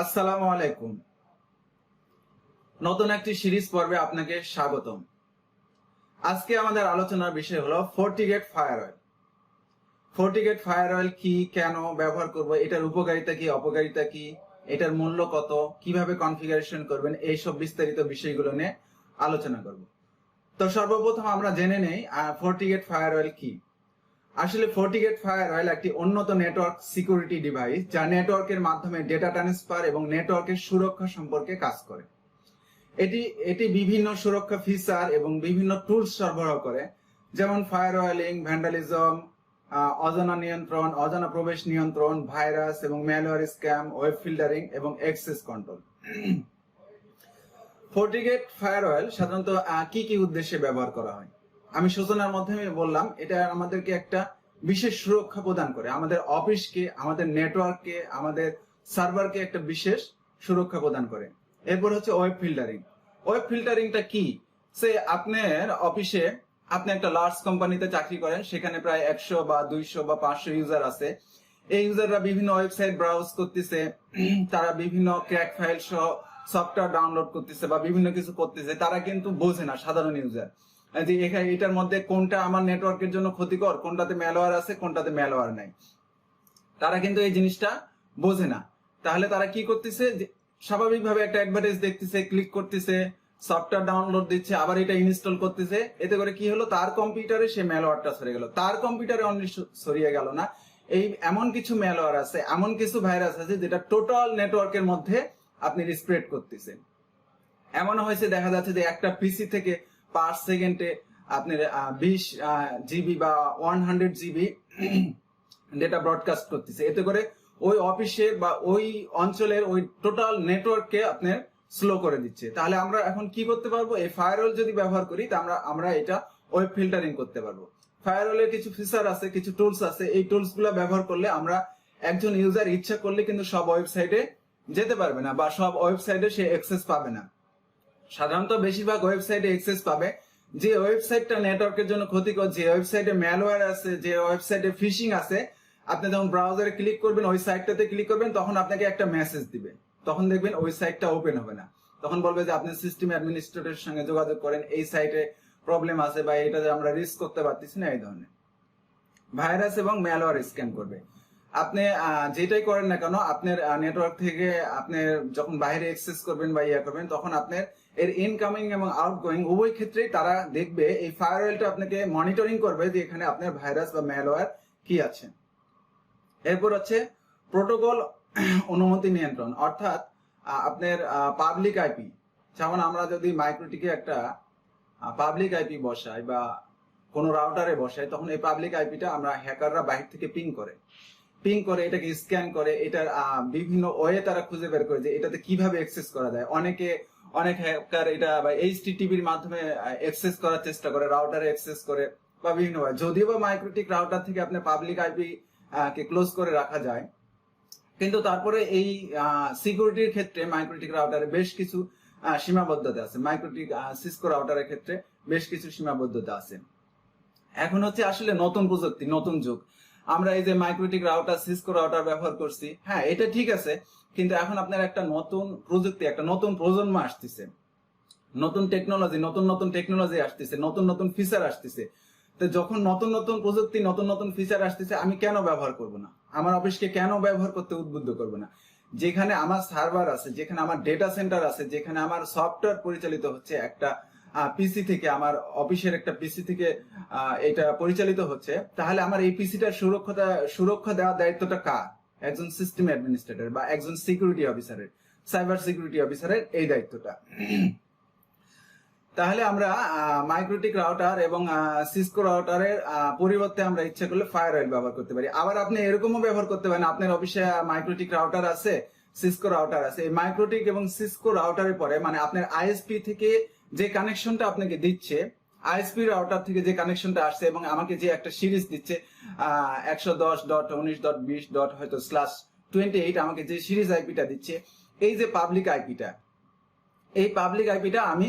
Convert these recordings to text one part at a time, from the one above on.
আসসালামু আলাইকুম। নতুন একটি সিরিজ পর্বে আপনাকে স্বাগতম। আজকে আমাদের আলোচনার বিষয় হলো ফর্টিগেট ফায়ারওয়াল। ফর্টিগেট ফায়ারওয়াল কি, কেন ব্যবহার করব, এটার উপকারিতা কি, অপকারিতা কি, এটার মূল্য কত, কিভাবে কনফিগারেশন করবেন, এইসব বিস্তারিত বিষয়গুলো নিয়ে আলোচনা করব। তো সর্বপ্রথম আমরা জেনে নেই ফর্টিগেট ফায়ারওয়াল কি। আসলে FortiGate Firewall একটি উন্নত নেটওয়ার্ক সিকিউরিটি ডিভাইস যা নেটওয়ার্কের মাধ্যমে ডেটা ট্রান্সফার এবং নেটওয়ার্কের সুরক্ষা সম্পর্কে কাজ করে। এটি বিভিন্ন সুরক্ষা ফিচার এবং বিভিন্ন টুলস সরবরাহ করে, যেমন ফায়ারওয়ালিং, ভ্যান্ডালিজম, অজানা নিয়ন্ত্রণ, অজানা প্রবেশ নিয়ন্ত্রণ, ভাইরাস এবং ম্যালওয়্যার স্ক্যাম, ওয়েব ফিল্টারিং এবং অ্যাক্সেস কন্ট্রোল। FortiGate Firewall সাধারণত কি কি উদ্দেশ্যে ব্যবহার করা হয়? আমি সূচনার মাধ্যমে বললাম, এটা আমাদেরকে একটা বিশেষ সুরক্ষা প্রদান করে, আমাদের অফিসকে, আমাদের নেটওয়ার্ককে, আমাদের সার্ভারকে একটা বিশেষ সুরক্ষা প্রদান করে। এরপর হচ্ছে ওয়েব ফিল্টারিং। ওয়েব ফিল্টারিংটা কি? সে আপনার অফিসে, আপনি একটা লার্জ কোম্পানিতে চাকরি করেন, সেখানে প্রায় 100 বা 200 বা 500 ইউজার আছে। এই ইউজাররা বিভিন্ন ওয়েবসাইট ব্রাউজ করতেছে, তারা বিভিন্ন ক্র্যাক ফাইল সহ সফটওয়্যার ডাউনলোড করতেছে বা বিভিন্ন কিছু করতেছে, তারা কিন্তু বোঝে না, সাধারণ ইউজার, যে এটার মধ্যে কোনটা আমার নেটওয়ার্কের জন্য ক্ষতিকর, কোনটাতে ম্যালওয়্যার আছে, কোনটাতে ম্যালওয়্যার নাই। তারা কিন্তু এই জিনিসটা বোঝে না। তাহলে তারা কি করতেছে, স্বাভাবিকভাবে একটা অ্যাডভার্টাইজ দেখতেছে, ক্লিক করতেছে, সফটওয়্যার ডাউনলোড দিচ্ছে, আবার এটা ইনস্টল করতেছে। এতে করে কি হলো, তার কম্পিউটারে সে ম্যালওয়্যারটা ছড়িয়ে গেল। তার কম্পিউটারে অনলি ছড়িয়ে গেল না, এই এমন কিছু ম্যালওয়্যার আছে, এমন কিছু ভাইরাস আছে যেটা টোটাল নেটওয়ার্কের মধ্যে আপনি স্প্রেড করতেছেন। এমন হয়েছে, দেখা যাচ্ছে যে একটা পিসি থেকে পার সেকেন্ডে আপনার 20 জিবি বা 100 জিবি ডেটা ব্রডকাস্ট করতেছে। এতে করে ওই অফিসের বা ওই অঞ্চলের ওই টোটাল নেটওয়ার্ককে আপনার স্লো করে দিচ্ছে। তাহলে আমরা এখন কি করতে পারবো? এই ফায়ারওয়াল যদি ব্যবহার করি, তা আমরা এটা ওয়েব ফিল্টারিং করতে পারবো। ফায়ারওয়ালের কিছু ফিচার আছে, কিছু টুলস আছে। এই টুলস গুলা ব্যবহার করলে আমরা, একজন ইউজার ইচ্ছা করলে কিন্তু সব ওয়েবসাইটে যেতে পারবে না বা সব ওয়েবসাইটে সে অ্যাক্সেস পাবে না। সাধারণত বেশিরভাগ ওয়েবসাইটে অ্যাক্সেস পাবে যে ওয়েবসাইটটা নেটওয়ার্কের জন্য ক্ষতিকর, যে ওয়েবসাইটে ম্যালওয়্যার আছে, যে ওয়েবসাইটে ফিশিং আছে। আপনি যখন ব্রাউজারে ক্লিক করবেন, ওই সাইটটাতে ক্লিক করবেন, তখন আপনাকে একটা মেসেজ দিবে। তখন দেখবেন ওই সাইটটা ওপেন হবে না। তখন বলবে যে আপনি সিস্টেম অ্যাডমিনিস্ট্রেটরের সঙ্গে যোগাযোগ করেন, এই সাইটে প্রবলেম আছে বা এটা যে আমরা রিস্ক করতে পারতেছি না, এই ধরনের ভাইরাস এবং ম্যালওয়্যার স্ক্যান করবে। আপনি যেটাই করেন না কেন, আপনার নেটওয়ার্ক থেকে আপনি যখন বাইরে অ্যাক্সেস করবেন বা ইয়া করবেন, তখন আপনার এর ইনকামিং এবং আউটগোয়িং উভয় ক্ষেত্রেই তারা দেখবে, এই ফায়ারওয়ালটা আপনাকে মনিটরিং করবে যে এখানে আপনার ভাইরাস বা ম্যালওয়্যার কি আছে। এরপর হচ্ছে প্রোটোকল অনুমতি নিয়ন্ত্রণ, অর্থাৎ আপনার পাবলিক আইপি। যেমন আমরা যদি মাইক্রোটিকে একটা পাবলিক আইপি বসাই বা কোনো রাউটারে বসাই, তখন এই পাবলিক আইপিটা আমরা হ্যাকাররা বাইরে থেকে পিং করে এটাকে স্ক্যান করে, এটার বিভিন্ন ওয়ে তারা খুঁজে বের করে যে এটাতে কিভাবে অ্যাক্সেস করা যায়। অনেক হ্যাকার এটা বা এইচটিটিপির মাধ্যমে অ্যাক্সেস করার চেষ্টা করে, রাউটারে অ্যাক্সেস করে বা বিভিন্ন ভাবে। যদিও বা মাইক্রোটিক রাউটার থেকে আপনি পাবলিক আইপি কে ক্লোজ করে রাখা যায়, কিন্তু তারপরে এই সিকিউরিটির ক্ষেত্রে মাইক্রোটিক রাউটারে বেশ কিছু সীমাবদ্ধতা আছে। মাইক্রোটিক সিসকো রাউটারের ক্ষেত্রে বেশ কিছু সীমাবদ্ধতা আছে। এখন হচ্ছে আসলে নতুন প্রযুক্তি, নতুন যুগ। আমরা এই যে মাইক্রোটিক রাউটার, সিসকো রাউটার ব্যবহার করছি, হ্যাঁ এটা ঠিক আছে, কিন্তু এখন আপনার একটা নতুন প্রযুক্তি, একটা নতুন প্রজন্ম আসতেছে, নতুন টেকনোলজি আসতেছে, নতুন ফিচার আসতেছে। তো যখন নতুন প্রযুক্তি, নতুন ফিচার আসতেছে, আমি কেন ব্যবহার করব না? আমার অফিসকে কেন ব্যবহার করতে উদ্বুদ্ধ করব না? যেখানে আমার সার্ভার আছে, যেখানে আমার ডেটা সেন্টার আছে, যেখানে আমার সফটওয়্যার পরিচালিত হচ্ছে একটা পিসি থেকে, আমার অফিসের একটা পিসি থেকে এটা পরিচালিত হচ্ছে, তাহলে আমার এই পিসিটার সুরক্ষা দেওয়ার দায়িত্বটা কার? একজন সিস্টেম অ্যাডমিনিস্ট্রেটর বা একজন সিকিউরিটি অফিসারের, সাইবার সিকিউরিটি অফিসারের এই দায়িত্বটা। তাহলে আমরা মাইক্রোটিক রাউটার এবং সিসকো রাউটারের পরিবর্তে আমরা ইচ্ছা করলে ফায়ারওয়াল ব্যবহার করতে পারি। আবার আপনি এরকমও ব্যবহার করতে পারেন, আপনার অফিসে মাইক্রোটিক রাউটার আছে, সিসকো রাউটার আছে। এই মাইক্রোটিক এবং সিসকো রাউটারের পরে, মানে আপনার আইএসপি থেকে যে কানেকশনটা আপনাকে দিচ্ছে, আইএসপি রাউটার থেকে যে কানেকশনটা আসছে এবং আমাকে যে একটা সিরিজ দিচ্ছে 110.19.20. হয়তো /28, আমাকে যে সিরিজ আইপিটা দিচ্ছে, এই যে পাবলিক আইপিটা, এই পাবলিক আইপিটা আমি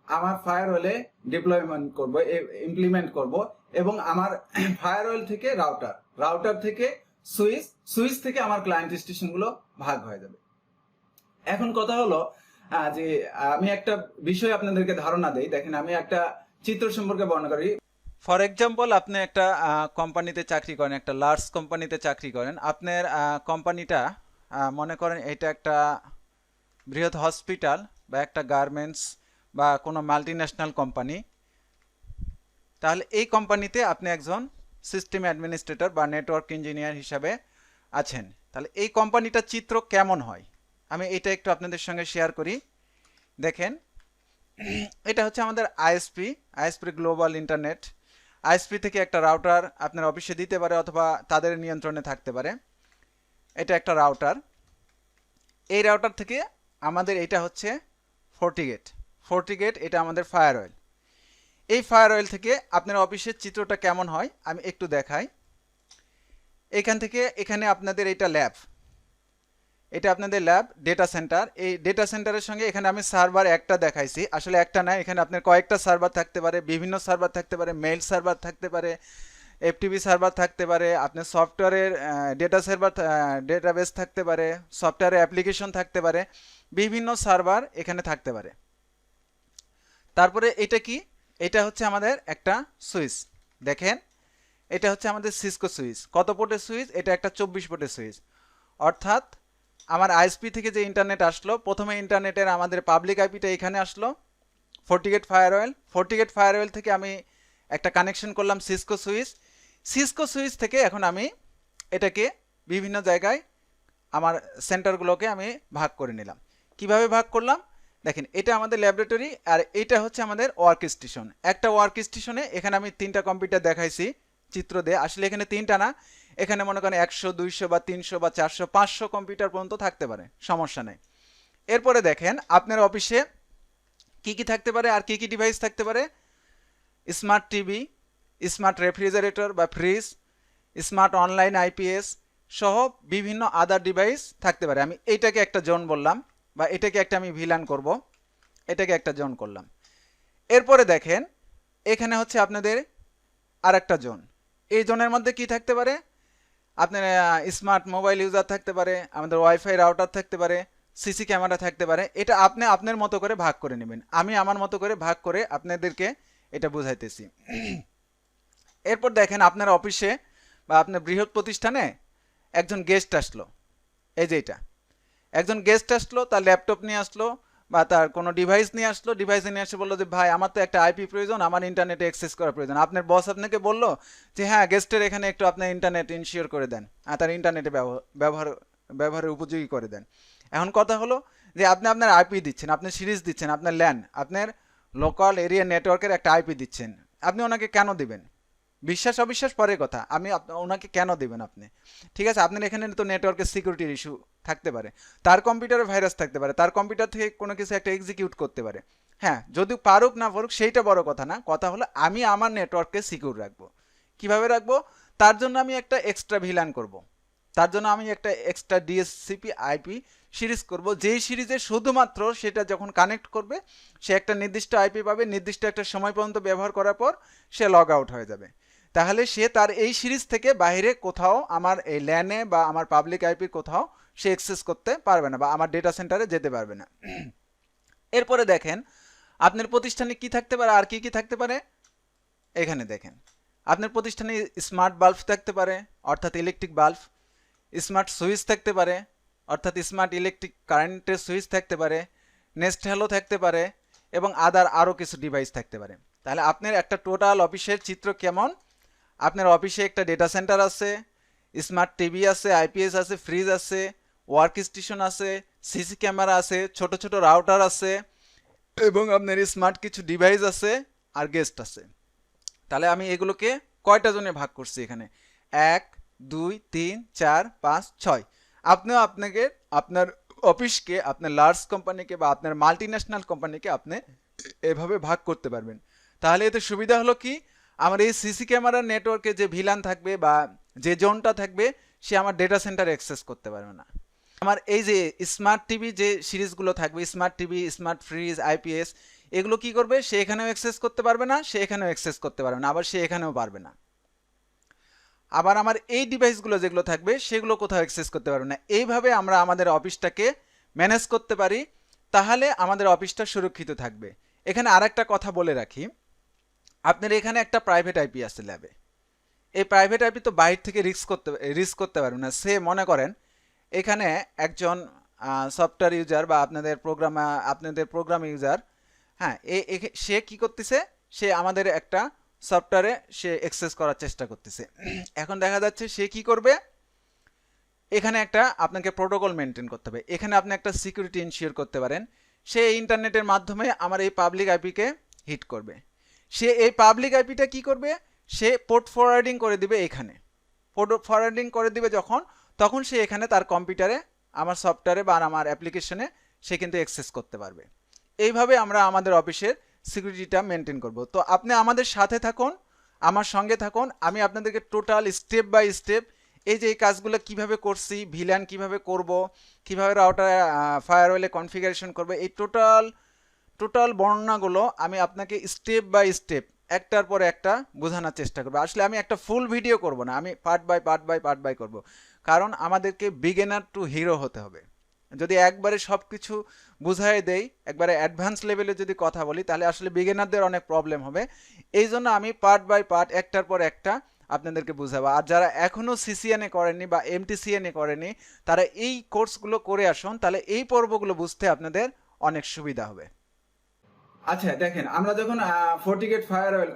আমার ফায়ারওয়ালে ডিপ্লয়মেন্ট করব, ইমপ্লিমেন্ট করব, এবং আমার ফায়ারওয়াল থেকে রাউটার থেকে সুইচ থেকে আমার ক্লায়েন্ট স্টেশন গুলো ভাগ হয়ে যাবে। এখন কথা হলো যে আমি একটা বিষয় আপনাদেরকে ধারণা দেই। দেখেন, আমি একটা চিত্র সম্পর্কে বর্ণনা করি। ফর এক্সাম্পল, আপনি একটা কোম্পানিতে চাকরি করেন, একটা লার্জ কোম্পানিতে চাকরি করেন। আপনার কোম্পানিটা মনে করেন এটা একটা বৃহৎ হসপিটাল বা একটা গার্মেন্টস বা কোনো মাল্টিন্যাশনাল কোম্পানি। তাহলে এই কোম্পানিতে আপনি একজন সিস্টেম অ্যাডমিনিস্ট্রেটর বা নেটওয়ার্ক ইঞ্জিনিয়ার হিসাবে আছেন। তাহলে এই কোম্পানিটার চিত্র কেমন হয় আমি এটা একটু আপনাদের সঙ্গে শেয়ার করি। দেখেন, এটা হচ্ছে আমাদের আইএসপি গ্লোবাল ইন্টারনেট। আইএসপি থেকে একটা রাউটার আপনার অফিসে দিতে পারে অথবা তাদের নিয়ন্ত্রণে থাকতে পারে। এটা একটা রাউটার। এই রাউটার থেকে আমাদের এটা হচ্ছে ফর্টিগেট এটা আমাদের ফায়ারওয়েল। এই ফায়ারওয়েল থেকে আপনার অফিসের চিত্রটা কেমন হয় আমি একটু দেখাই। এখান থেকে এখানে আপনাদের এটা ল্যাব, এটা আপনাদের ল্যাব ডেটা সেন্টার। এই ডেটা সেন্টারের সঙ্গে এখানে আমি সার্ভার একটা দেখাইছি, আসলে একটা না, এখানে আপনার কয়েকটা সার্ভার থাকতে পারে, বিভিন্ন সার্ভার থাকতে পারে, মেইল সার্ভার থাকতে পারে, এফটিপি সার্ভার থাকতে পারে, আপনার সফটওয়্যারের ডেটাবেস থাকতে পারে, সফটওয়্যারের অ্যাপ্লিকেশন থাকতে পারে, বিভিন্ন সার্ভার এখানে থাকতে পারে। তারপরে এটা কি, এটা হচ্ছে আমাদের একটা সুইচ। দেখেন, এটা হচ্ছে আমাদের সিসকো সুইচ। কত পোর্টের সুইচ? এটা একটা 24 পোর্টের সুইচ। অর্থাৎ আমার আইএসপি থেকে যে ইন্টারনেট আসলো, প্রথমে ইন্টারনেটের আমাদের পাবলিক আইপিটা এখানে আসলো ফর্টিগেট ফায়ারওয়েল থেকে আমি একটা কানেকশন করলাম সিসকো সুইচ থেকে এখন আমি এটাকে বিভিন্ন জায়গায় আমার সেন্টারগুলোকে আমি ভাগ করে নিলাম। কিভাবে ভাগ করলাম দেখেন, এটা আমাদের ল্যাবরেটরি আর এটা হচ্ছে আমাদের ওয়ার্ক স্টেশন। একটা ওয়ার্ক স্টেশনে এখানে আমি 3টা কম্পিউটার দেখাইছি চিত্র দিয়ে, আসলে এখানে 3টা না, এখানে মনে করেন 100 200 বা 300 বা 400 500 কম্পিউটার পর্যন্ত থাকতে পারে, সমস্যা নেই। এরপরে দেখেন আপনার অফিসে কি কি থাকতে পারে আর কি কি ডিভাইস থাকতে পারে। স্মার্ট টিভি, স্মার্ট রেফ্রিজারেটর বা ফ্রিজ, স্মার্ট অনলাইন আইপিএস সহ বিভিন্ন আদার ডিভাইস থাকতে পারে। আমি এইটাকে একটা জোন বললাম বা এটাকে একটা আমি ভিলান করব, এটাকে একটা জোন করলাম। এরপরে দেখেন এখানে হচ্ছে আপনাদের আর একটা জোন। এই জোনের মধ্যে কি থাকতে পারে, আপনার স্মার্ট মোবাইল ইউজার থাকতে পারে, আমাদের ওয়াইফাই রাউটার থাকতে পারে, সিসি ক্যামেরা থাকতে পারে। এটা আপনি আপনার মতো করে ভাগ করে নেবেন, আমি আমার মতো করে ভাগ করে আপনাদেরকে এটা বুঝাইতেছি। এরপর দেখেন আপনার অফিসে বা আপনার বৃহৎ প্রতিষ্ঠানে একজন গেস্ট আসলো, এই যে এটা একজন গেস্ট আসলো, তার ল্যাপটপ নিয়ে আসলো বা তার কোনো ডিভাইস নিয়ে আসলো, ডিভাইস নিয়ে এসে বললো যে ভাই আমার তো একটা আইপি প্রয়োজন, আমার ইন্টারনেটে অ্যাক্সেস করা প্রয়োজন। আপনার বস আপনাকে বললো যে হ্যাঁ গেস্টের এখানে একটু আপনার ইন্টারনেট ইনশিওর করে দেন, তার ইন্টারনেটে ব্যবহারের উপযোগী করে দেন। এখন কথা হলো যে আপনি আপনার আইপি দিচ্ছেন, আপনি সিরিজ দিচ্ছেন, আপনার ল্যান, আপনার লোকাল এরিয়া নেটওয়ার্কের একটা আইপি দিচ্ছেন। আপনি ওনাকে কেন দিবেন? বিশ্বাস অবিশ্বাস পরের কথা, আমি ওনাকে কেন দিবেন আপনি? ঠিক আছে, আপনার এখানে তো নেটওয়ার্কের সিকিউরিটির ইস্যু থাকতে পারে, তার কম্পিউটারে ভাইরাস থাকতে পারে, তার কম্পিউটার থেকে কোনো কিছু একটা এক্সিকিউট করতে পারে। হ্যাঁ, যদি পারুক না পারুক সেইটা বড় কথা না, কথা হলো আমি আমার নেটওয়ার্ককে সিকিউর রাখবো। কিভাবে রাখবো? তার জন্য আমি একটা এক্সট্রা ভিলান করব, তার জন্য আমি একটা এক্সট্রা ডিএসসিপি আইপি সিরিজ করব, যেই সিরিজে শুধুমাত্র সেটা যখন কানেক্ট করবে সে একটা নির্দিষ্ট আইপি পাবে, নির্দিষ্ট একটা সময় পর্যন্ত ব্যবহার করার পর সে লগ আউট হয়ে যাবে। তাহলে সে তার এই সিরিজ থেকে বাইরে কোথাও আমার এই ল্যানে বা আমার পাবলিক আইপির কোথাও সে অ্যাক্সেস করতে পারবে না বা আমার ডেটা সেন্টারে যেতে পারবে না। এরপরে দেখেন আপনার প্রতিষ্ঠানে কি থাকতে পারে আর কি কি থাকতে পারে। এখানে দেখেন আপনার প্রতিষ্ঠানে স্মার্ট বাল্ব থাকতে পারে, অর্থাৎ ইলেকট্রিক বাল্ব, স্মার্ট সুইচ থাকতে পারে, অর্থাৎ স্মার্ট ইলেকট্রিক কারেন্টের সুইচ থাকতে পারে, নেস্ট হ্যালো থাকতে পারে এবং আরও কিছু ডিভাইস থাকতে পারে। তাহলে আপনার একটা টোটাল অফিসের চিত্র কেমন? আপনার অফিসে একটা ডেটা সেন্টার আছে, স্মার্ট টিভি আছে, আইপিএস আছে, ফ্রিজ আছে, ওয়ার্ক স্টেশন আছে, সিসি ক্যামেরা আছে, ছোট ছোট রাউটার আছে এবং আপনার স্মার্ট কিছু ডিভাইস আছে আর গেস্ট আছে। তাহলে আমি এগুলোকে কয়টা জনে ভাগ করছি এখানে? 1 2 3 4 5 6। আপনিও আপনার অফিসকে, আপনার লার্জ কোম্পানিকে বা আপনার মাল্টিন্যাশনাল কোম্পানিকে আপনি এভাবে ভাগ করতে পারবেন। তাহলে এতে সুবিধা হলো কি, আমার এই সিসি ক্যামেরার নেটওয়ার্কে যে ভিলান থাকবে বা যে জোনটা থাকবে সে আমার ডেটা সেন্টার অ্যাক্সেস করতে পারবে না। আমার এই যে স্মার্ট টিভি যে সিরিজগুলো থাকবে, smart TV, smart fridge, IPS, এগুলো কি করবে? সে এখানেও অ্যাক্সেস করতে পারবে না, সে এখানেও অ্যাক্সেস করতে পারবে না, আবার সে এখানেও পারবে না। আবার আমার এই ডিভাইসগুলো যেগুলো থাকবে সেগুলো কোথাও অ্যাক্সেস করতে পারবে না। এইভাবে আমরা আমাদের অফিসটাকে ম্যানেজ করতে পারি, তাহলে আমাদের অফিসটা সুরক্ষিত থাকবে। এখানে আরেকটা কথা বলে রাখি, আপনার এখানে একটা প্রাইভেট আইপি আছে ল্যাবে। এই প্রাইভেট আইপি তো বাইরে থেকে রিস্ক করতে পারবে না। সে মনে করেন এখানে একজন সফটওয়্যার ইউজার বা আপনাদের প্রোগ্রাম ইউজার, হ্যাঁ, সে কি করতেছে, সে আমাদের একটা সফটওয়্যারে সে অ্যাক্সেস করার চেষ্টা করতেছে। এখন দেখা যাচ্ছে সে কি করবে, এখানে একটা আপনাকে প্রোটোকল মেনটেন করতে হবে, এখানে আপনি একটা সিকিউরিটি ইনশিওর করতে পারেন। সে ইন্টারনেটের মাধ্যমে আমার এই পাবলিক আইপিকে হিট করবে। সে এই পাবলিক আইপিটা কি করবে, সে পোর্ট ফরওয়ার্ডিং করে দিবে, এখানে পোর্ট ফরওয়ার্ডিং করে দিবে তখন সে এখানে তার কম্পিউটারে, আমার সফটওয়্যারে বা আমার অ্যাপ্লিকেশনে সে কিন্তু অ্যাক্সেস করতে পারবে। এইভাবে আমরা আমাদের অফিসের সিকিউরিটিটা মেনটেন করব। তো আপনি আমাদের সাথে থাকুন, আমার সঙ্গে থাকুন, আমি আপনাদেরকে টোটাল স্টেপ বাই স্টেপ এই যে এই কাজগুলো কিভাবে করছি, ভিল্যান কিভাবে করব, কিভাবে রাউটার ফায়ারওয়েলে কনফিগারেশন করব, এই টোটাল বর্ণনাগুলো আমি আপনাকে স্টেপ বাই স্টেপ একটার পর একটা বোঝানোর চেষ্টা করবো। আসলে আমি একটা ফুল ভিডিও করব না, আমি পার্ট বাই করব, কারণ আমাদেরকে বিগিনার টু হিরো হতে হবে। যদি একবারে সব কিছু বুঝাই দেই, একবারে অ্যাডভান্স লেভেলে যদি কথা বলি, তাহলে আসলে বিগিনারদের অনেক প্রবলেম হবে। এই জন্য আমি পার্ট বাই পার্ট একটার পর একটা আপনাদেরকে বুঝাবো। আর যারা এখনও সিসিএনএ করেনি বা এমটিসিএনএ করেনি, তারা এই কোর্সগুলো করে আসুন, তাহলে এই পর্বগুলো বুঝতে আপনাদের অনেক সুবিধা হবে। আচ্ছা দেখেন, আমরা যখন ফোর্টিগেট ফায়ারওয়েল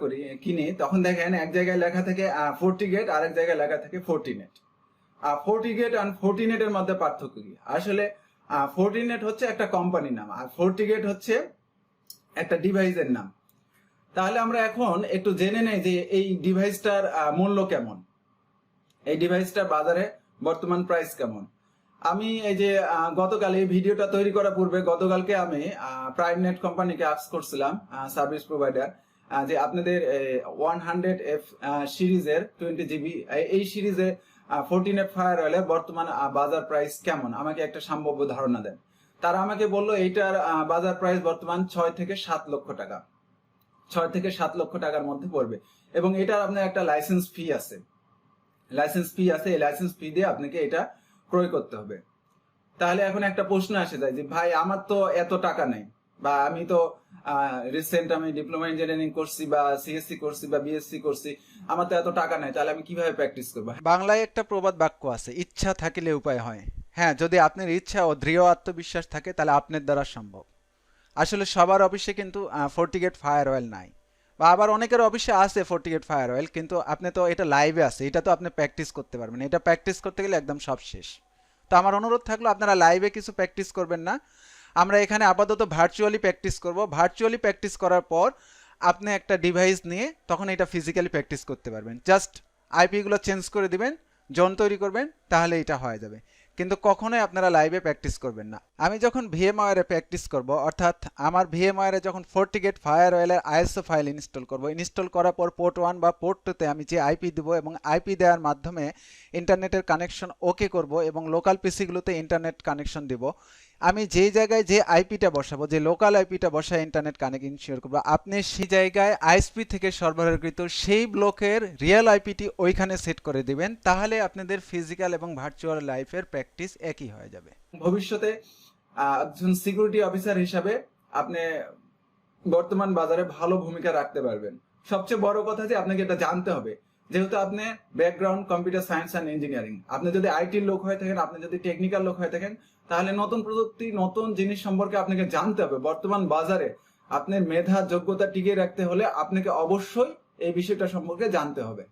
কিনি, তখন দেখেন এক জায়গায় লেখা থাকে ফোর্টিগেট, আরেক জায়গায় লেখা থাকে ফোর্টিনেট। ফোর্টিগেট আর ফোর্টিনেটের মধ্যে পার্থক্য কি? আসলে ফোর্টিনেট হচ্ছে একটা কোম্পানির নাম, আর ফোর্টিগেট হচ্ছে একটা ডিভাইসের নাম। তাহলে আমরা এখন একটু জেনে নেই যে এই ডিভাইসটার মূল্য কেমন, এই ডিভাইসটার বাজারে বর্তমান প্রাইস কেমন। আমি এই যে গতকাল এই ভিডিওটা তৈরি করার পূর্বে গতকালকে আমি প্রাইম নেট কোম্পানিকে আস্ক করছিলাম, সার্ভিস প্রোভাইডার, যে আপনাদের 100F সিরিজের 20GB এই সিরিজে ফোর্টিনেট ফায়ারওয়েলের বর্তমান বাজার প্রাইস কেমন, আমাকে একটা সম্ভাব্য ধারণা দেন। তারা আমাকে বললো এইটার বাজার প্রাইস বর্তমান 6 থেকে 7 লক্ষ টাকা, 6 থেকে 7 লক্ষ টাকার মধ্যে পড়বে। এবং এটার আপনার একটা লাইসেন্স ফি আছে, এই লাইসেন্স ফি দিয়ে আপনাকে এটা ক্রয় করতে হবে। তাহলে এখন একটা প্রশ্ন আসে যায় যে ভাই আমার তো এত টাকা নেই, বা আমি তো রিসেন্ট আমি ডিপ্লোমা ইঞ্জিনিয়ারিং করছি বা সিএসসি করছি বা বিএসসি করছি, আমার তো এত টাকা নেই, তাহলে আমি কিভাবে প্র্যাকটিস করবো? বাংলায় একটা প্রবাদ বাক্য আছে, ইচ্ছা থাকিলে উপায় হয়। হ্যাঁ, যদি আপনার ইচ্ছা ও দৃঢ় আত্মবিশ্বাস থাকে, তাহলে আপনার দ্বারা সম্ভব। আসলে সবার অফিসে কিন্তু ফোর্টিগেট ফায়ারওয়েল নাই, বা আবার অনেকের অফিসে আছে ফোর্টিগেট ফায়ারওয়েল, কিন্তু আপনি তো এটা লাইভে আছে, এটা তো আপনি প্র্যাকটিস করতে পারবেন, এটা প্র্যাকটিস করতে গেলে একদম সব শেষ। তো আমার অনুরোধ থাকলো আপনারা লাইভে কিছু প্র্যাকটিস করবেন না, আমরা এখানে আপাতত ভার্চুয়ালি প্র্যাকটিস করব। ভার্চুয়ালি প্র্যাকটিস করার পর আপনি একটা ডিভাইস নিয়ে তখন এটা ফিজিক্যালি প্র্যাকটিস করতে পারবেন। জাস্ট আইপিগুলো চেঞ্জ করে দিবেন, জোন তৈরি করবেন, তাহলে এটা হয়ে যাবে। কিন্তু কখনোই আপনারা লাইভে প্র্যাকটিস করবেন না। আমি যখন ভিএমওয়্যারে প্র্যাকটিস করব, অর্থাৎ আমার ভিএমওয়্যারে যখন ফোর্টিগেট ফায়ারওয়েলের আইএসও ফাইল ইনস্টল করব, ইনস্টল করার পর পোর্ট 1 বা পোর্ট 2তে আমি যে আইপি দেবো এবং আইপি দেওয়ার মাধ্যমে ইন্টারনেটের কানেকশন ওকে করব এবং লোকাল পিসিগুলোতে ইন্টারনেট কানেকশন দিব, আমি যেই জায়গায় যে আইপিটা বসাবো, যে লোকাল আইপিটা বসায় ইন্টারনেট কানেক্ট ইনশিওর করবো, আপনি সেই জায়গায় আইএসপি থেকে সরবরাহকৃত সেই ব্লকের রিয়েল আইপিটি ওইখানে সেট করে দিবেন, তাহলে আপনাদের ফিজিক্যাল এবং ভার্চুয়াল লাইফের প্র্যাকটিস একই হয়ে যাবে। ভবিষ্যতে একজন সিকিউরিটি অফিসার হিসাবে আপনি বর্তমান বাজারে ভালো ভূমিকা রাখতে পারবেন। সবচেয়ে বড় কথা যে আপনাকে এটা জানতে হবে, যেহেতু আপনি background computer science and engineering, আপনি যদি আইটির লোক হয়ে থাকেন, আপনি যদি টেকনিক্যাল লোক হয়ে থাকেন, তাহলে নতুন প্রযুক্তি, নতুন জিনিস সম্পর্কে আপনাকে জানতে হবে। বর্তমান বাজারে আপনার মেধা যোগ্যতা টিকিয়ে রাখতে হলে আপনাকে অবশ্যই এই বিষয়টা সম্পর্কে জানতে হবে।